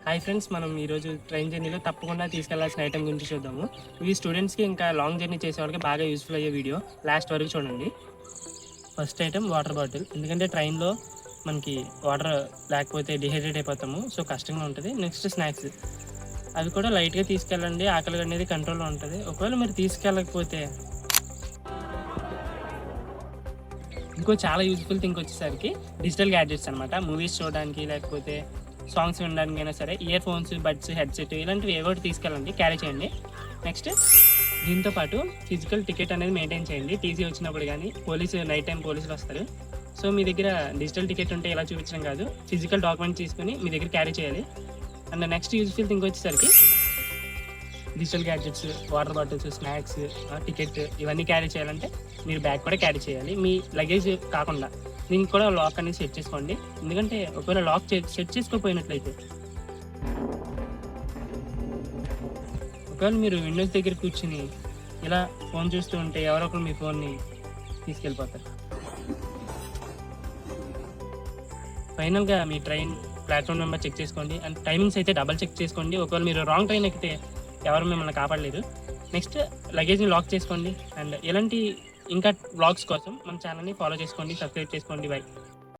Hi friends, మనం ఈరోజు train జర్నీలో తప్పకుండా తీసుకెళ్లాల్సిన ఐటమ్ గురించి చూద్దాము. ఇవి స్టూడెంట్స్కి ఇంకా లాంగ్ జర్నీ చేసే వాళ్ళకి బాగా యూస్ఫుల్ అయ్యే వీడియో. లాస్ట్ వరకు చూడండి. First item water bottle. ఎందుకంటే ట్రైన్లో మనకి వాటర్ లేకపోతే డిహైడ్రేట్ అయిపోతాము, సో కష్టంగా ఉంటుంది. నెక్స్ట్ స్నాక్స్, అవి కూడా లైట్గా తీసుకెళ్ళండి. ఆకలి అనేది కంట్రోల్లో ఉంటుంది. ఒకవేళ మీరు తీసుకెళ్ళకపోతే ఇంకో చాలా యూస్ఫుల్ థింగ్ వచ్చేసరికి డిజిటల్ గ్యాడ్జెట్స్ అనమాట. మూవీస్ చూడడానికి లేకపోతే సాంగ్స్ వినడానికైనా సరే ఇయర్ ఫోన్స్, బడ్స్, హెడ్సెట్ ఇలాంటివి ఏవో ఒకటి తీసుకెళ్ళండి, క్యారీ చేయండి. నెక్స్ట్ దీంతో పాటు ఫిజికల్ టికెట్ అనేది మెయింటైన్ చేయండి. టీసీ వచ్చినప్పుడు కానీ నైట్ టైం పోలీసులు వస్తారు. సో మీ దగ్గర డిజిటల్ టికెట్ ఉంటే ఇలా చూపించడం కాదు, ఫిజికల్ డాక్యుమెంట్ తీసుకుని మీ దగ్గర క్యారీ చేయాలి. అండ్ నెక్స్ట్ యూస్ఫుల్ థింగ్ వచ్చేసరికి digital gadgets, water bottles, snacks, ticket ఇవన్నీ క్యారీ చేయాలంటే మీరు బ్యాగ్ కూడా క్యారీ చేయాలి. మీ లగేజ్ కాకుండా దీనికి కూడా లాక్ అనేది సెట్ చేసుకోండి. ఎందుకంటే ఒకవేళ లాక్ సెట్ చేసుకోపోయినట్లయితే, ఒకవేళ మీరు విండోస్ దగ్గర కూర్చుని ఇలా ఫోన్ చూస్తూ ఉంటే ఎవరో ఒకరు మీ ఫోన్ని తీసుకెళ్ళిపోతారు. ఫైనల్గా మీ ట్రైన్ ప్లాట్ఫామ్ నెంబర్ చెక్ చేసుకోండి. అండ్ టైమింగ్స్ అయితే డబల్ చెక్ చేసుకోండి. ఒకవేళ మీరు రాంగ్ ట్రైన్ ఎక్కితే ఎవరు మిమ్మల్ని కాపాడలేరు. నెక్స్ట్ లగేజ్ని లాక్ చేసుకోండి. అండ్ ఇలాంటి ఇంకా వ్లాగ్స్ కోసం మన ఛానల్ని ఫాలో చేసుకోండి, సబ్స్క్రైబ్ చేసుకోండి. బై.